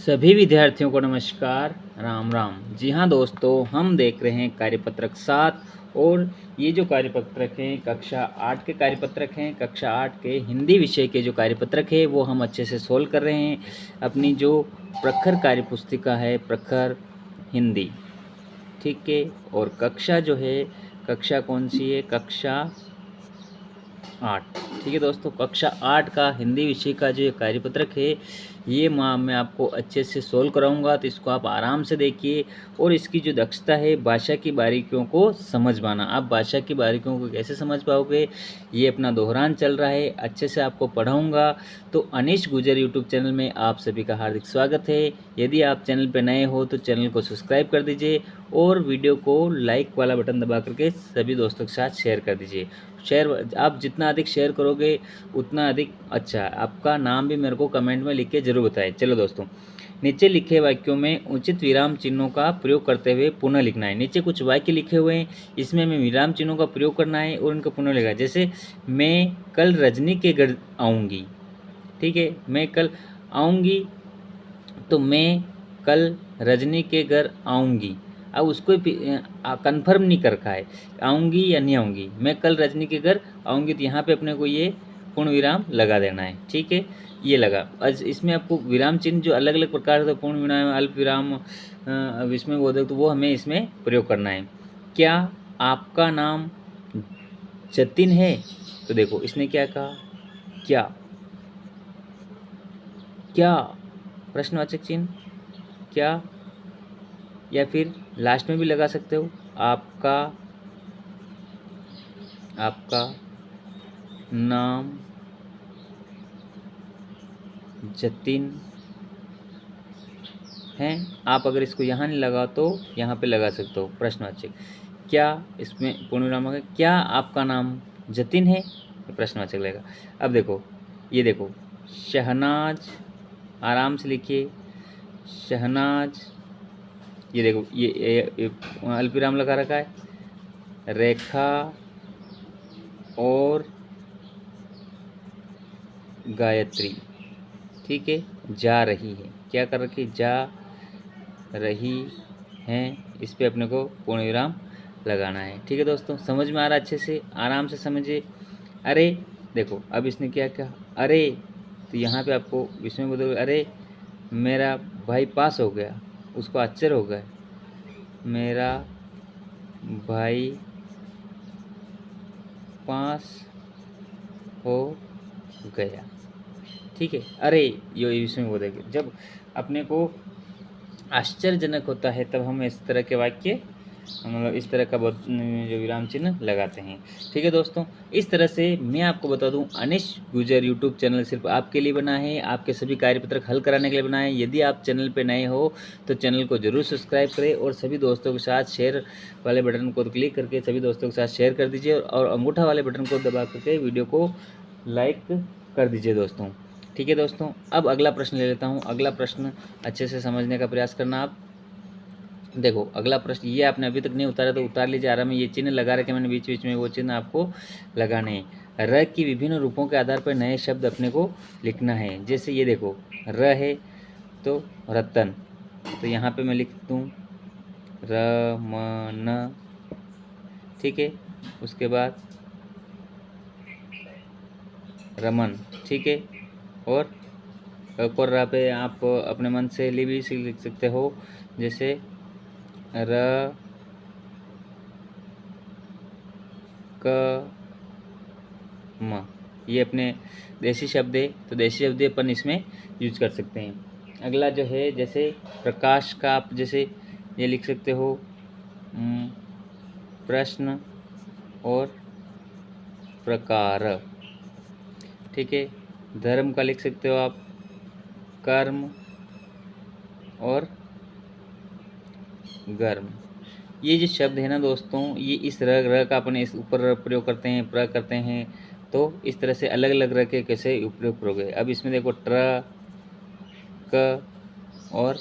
सभी विद्यार्थियों को नमस्कार, राम राम। जी हाँ दोस्तों, हम देख रहे हैं कार्यपत्रक 7 और ये जो कार्यपत्रक हैं कक्षा 8 के कार्यपत्रक हैं। कक्षा 8 के हिंदी विषय के जो कार्यपत्रक है वो हम अच्छे से सोल्व कर रहे हैं। अपनी जो प्रखर कार्यपुस्तिका है, प्रखर हिंदी, ठीक है। और कक्षा जो है, कक्षा कौन सी है? कक्षा 8, ठीक है दोस्तों। कक्षा 8 का हिंदी विषय का जो कार्यपत्रक है ये मैं आपको अच्छे से सोल्व कराऊंगा, तो इसको आप आराम से देखिए। और इसकी जो दक्षता है भाषा की बारीकियों को समझ पाना। आप भाषा की बारीकियों को कैसे समझ पाओगे? ये अपना दोहरान चल रहा है, अच्छे से आपको पढ़ाऊंगा। तो अनीश गुजर यूट्यूब चैनल में आप सभी का हार्दिक स्वागत है। यदि आप चैनल पर नए हो तो चैनल को सब्सक्राइब कर दीजिए और वीडियो को लाइक वाला बटन दबा करके सभी दोस्तों के साथ शेयर कर दीजिए। शेयर आप जितना अधिक शेयर करोगे उतना अधिक अच्छा। आपका नाम भी मेरे को कमेंट में लिख के जरूर बताएं। चलो दोस्तों, नीचे लिखे वाक्यों में उचित विराम चिन्हों का प्रयोग करते हुए पुनः लिखना है। नीचे कुछ वाक्य लिखे हुए हैं, इसमें हमें विराम चिन्हों का प्रयोग करना है और उनका पुनः लिखना है। जैसे मैं कल रजनी के घर आऊँगी, ठीक है। मैं कल आऊँगी, तो मैं कल रजनी के घर आऊँगी। अब उसको कंफर्म नहीं कर रखा है आऊँगी या नहीं आऊँगी। मैं कल रजनी के घर आऊँगी, तो यहाँ पे अपने को ये पूर्ण विराम लगा देना है, ठीक है। ये लगा। आज इसमें आपको विराम चिन्ह जो अलग अलग प्रकार से पूर्ण विराम, अल्प विराम, अब इसमें बोधक, तो वो हमें इसमें प्रयोग करना है। क्या आपका नाम जतिन है? तो देखो इसने क्या कहा, क्या। क्या प्रश्नवाचक चिन्ह, क्या, या फिर लास्ट में भी लगा सकते हो आपका नाम जतिन है। आप अगर इसको यहाँ नहीं लगा तो यहाँ पे लगा सकते हो प्रश्नवाचक। क्या, इसमें पूर्ण विराम है, क्या आपका नाम जतिन है, प्रश्नवाचक लगेगा। अब देखो, ये देखो शहनाज, आराम से लिखिए शहनाज। ये देखो ये अल्प विराम लगा रखा है। रेखा और गायत्री, ठीक है। जा रही है, क्या कर रखी, जा रही हैं, इस पे अपने को पूर्ण विराम लगाना है, ठीक है दोस्तों। समझ में आ रहा है? अच्छे से आराम से समझिए। अरे देखो, अब इसने क्या कहा, अरे, तो यहाँ पे आपको इसमें बोलोगे अरे मेरा भाई पास हो गया, उसको आश्चर्य हो गया, मेरा भाई पास हो गया, ठीक है। अरे ये इसमें बोलेंगे जब अपने को आश्चर्यजनक होता है तब हम इस तरह के वाक्य, मतलब इस तरह का जो विराम चिन्ह लगाते हैं, ठीक है दोस्तों। इस तरह से मैं आपको बता दूं, अनिश गुजर यूट्यूब चैनल सिर्फ आपके लिए बना है, आपके सभी कार्यपत्रक हल कराने के लिए बना है। यदि आप चैनल पे नए हो तो चैनल को जरूर सब्सक्राइब करें और सभी दोस्तों के साथ शेयर वाले बटन को क्लिक करके सभी दोस्तों के साथ शेयर कर दीजिए और अंगूठा वाले बटन को दबा करके वीडियो को लाइक कर दीजिए दोस्तों, ठीक है दोस्तों। अब अगला प्रश्न ले लेता हूँ। अगला प्रश्न अच्छे से समझने का प्रयास करना आप। देखो अगला प्रश्न, ये आपने अभी तक नहीं उतारा तो उतार लीजिए आराम में। ये चिन्ह लगा रखे मैंने बीच बीच में, वो चिन्ह आपको लगाने हैं। र की विभिन्न रूपों के आधार पर नए शब्द अपने को लिखना है। जैसे ये देखो र है तो रतन, तो यहाँ पे मैं लिख दूँ रमन, ठीक है। उसके बाद रमन, ठीक है। और रा पे आप अपने मन से भी लिख सकते हो, जैसे र क म। ये अपने देसी शब्द है, तो देसी शब्द अपन इसमें यूज कर सकते हैं। अगला जो है, जैसे प्रकाश का आप जैसे ये लिख सकते हो प्रश्न और प्रकार, ठीक है। धर्म का लिख सकते हो आप कर्म और गर्म। ये जो शब्द है ना दोस्तों, ये इस र का अपने इस ऊपर प्रयोग करते हैं, प्र करते हैं, तो इस तरह से अलग अलग र के कैसे उपयोग करोगे। अब इसमें देखो ट्र, क और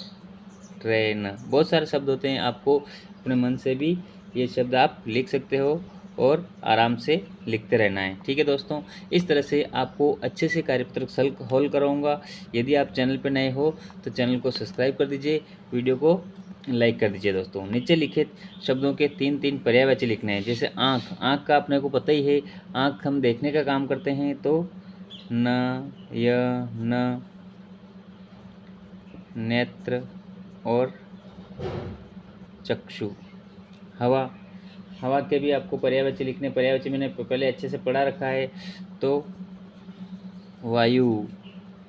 ट्रेन, बहुत सारे शब्द होते हैं। आपको अपने मन से भी ये शब्द आप लिख सकते हो और आराम से लिखते रहना है। ठीक है दोस्तों, इस तरह से आपको अच्छे से कार्यपत्रक हल कराऊंगा। यदि आप चैनल पर नए हो तो चैनल को सब्सक्राइब कर दीजिए, वीडियो को लाइक कर दीजिए। दोस्तों नीचे लिखित शब्दों के 3-3 पर्यायवाची लिखने हैं। जैसे आँख, आँख का अपने को पता ही है, आँख हम देखने का काम करते हैं, तो न, य, न, नेत्र और चक्षु। हवा, हवा के भी आपको पर्यायवाची लिखने, पर्यायवाची मैंने पहले अच्छे से पढ़ा रखा है। तो वायु,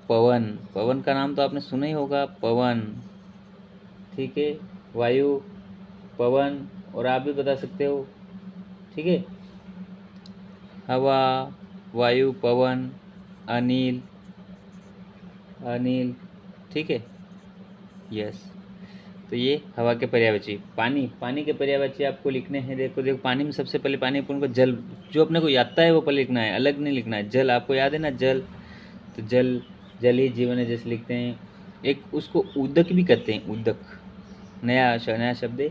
पवन, पवन का नाम तो आपने सुना ही होगा, पवन। ठीक है, वायु, पवन, और आप भी बता सकते हो। ठीक है, हवा, वायु, पवन, अनिल, अनिल। ठीक है, यस। तो ये हवा के पर्यायवाची। पानी, पानी के पर्यायवाची आपको लिखने हैं। देखो देखो, पानी में सबसे पहले पानी अपन को जल, जो अपने को आता है वो पहले लिखना है, अलग नहीं लिखना है। जल आपको याद है ना, जल, तो जल, जल ही जीवन है जैसे लिखते हैं। एक उसको उदक भी कहते हैं, उदक, नया शब्द है।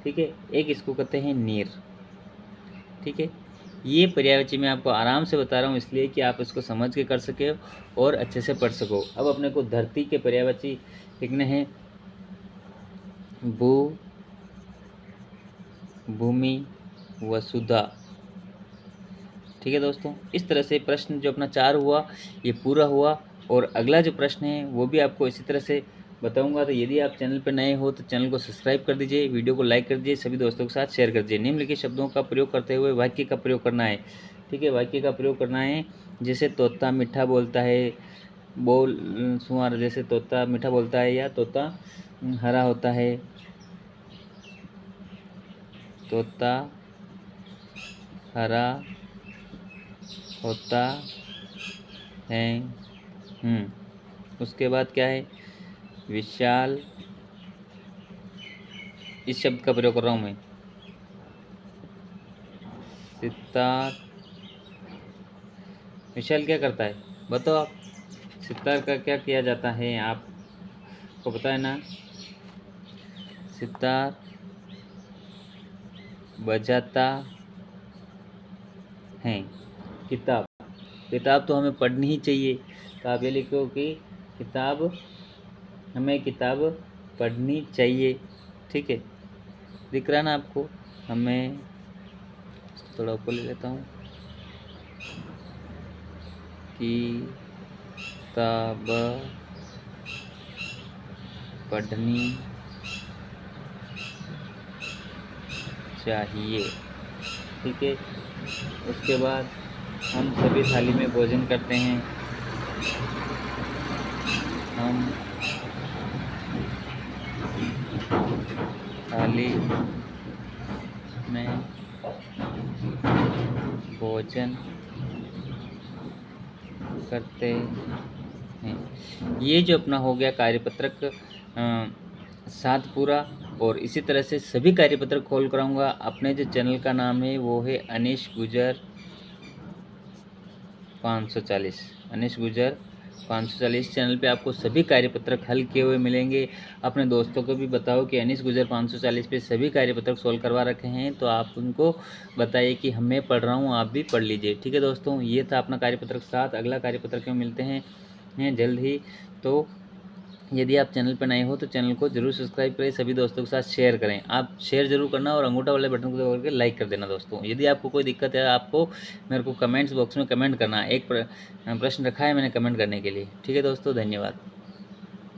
ठीक है, एक इसको कहते हैं नीर। ठीक है, ये पर्यायवाची मैं आपको आराम से बता रहा हूँ इसलिए कि आप इसको समझ के कर सके और अच्छे से पढ़ सको। अब अपने को धरती के पर्यायवाची लिखने हैं। भू, भूमि, वसुधा। ठीक है दोस्तों, इस तरह से प्रश्न जो अपना 4 हुआ ये पूरा हुआ। और अगला जो प्रश्न है वो भी आपको इसी तरह से बताऊंगा। तो यदि आप चैनल पर नए हो तो चैनल को सब्सक्राइब कर दीजिए, वीडियो को लाइक कर दीजिए, सभी दोस्तों के साथ शेयर कर दीजिए। निम्नलिखित शब्दों का प्रयोग करते हुए वाक्य का प्रयोग करना है। ठीक है, वाक्य का प्रयोग करना है। जैसे तोता मीठा बोलता है, बोल सुअर, जैसे तोता मीठा बोलता है, या तोता हरा होता है, तोता हरा होता है। उसके बाद क्या है, विशाल, इस शब्द का प्रयोग कर रहा हूँ मैं। सितार, विशाल क्या करता है बताओ आप, सितार का क्या किया जाता है आपको पता है ना। सितार बजाता है। किताब, किताब तो हमें पढ़नी ही चाहिए। तो आप ये लिखो कि किताब, हमें किताब पढ़नी चाहिए। ठीक है, दिख रहा ना आपको, हमें थोड़ा ऊपर ले लेता हूँ, किताब पढ़नी चाहिए। ठीक है, उसके बाद हम सभी थाली में भोजन करते हैं। हम थाली में भोजन करते हैं। ये जो अपना हो गया कार्यपत्रक 7 पूरा। और इसी तरह से सभी कार्यपत्रक खोल कराऊंगा। अपने जो चैनल का नाम है वो है अनीश गुजर 540, अनीश गुजर 540। चैनल पे आपको सभी कार्यपत्रक हल किए हुए मिलेंगे। अपने दोस्तों को भी बताओ कि अनीश गुजर 540 पे सभी कार्यपत्रक सोल्व करवा रखे हैं, तो आप उनको बताइए कि मैं पढ़ रहा हूँ, आप भी पढ़ लीजिए। ठीक है दोस्तों, ये था अपना कार्यपत्रक 7। अगला कार्यपत्रक में मिलते हैं जल्द ही। तो यदि आप चैनल पर नए हो तो चैनल को जरूर सब्सक्राइब करें, सभी दोस्तों के साथ शेयर करें। आप शेयर जरूर करना और अंगूठा वाले बटन को दबा करके लाइक कर देना दोस्तों। यदि आपको कोई दिक्कत है आपको मेरे को कमेंट्स बॉक्स में कमेंट करना। एक प्रश्न रखा है मैंने कमेंट करने के लिए। ठीक है दोस्तों, धन्यवाद।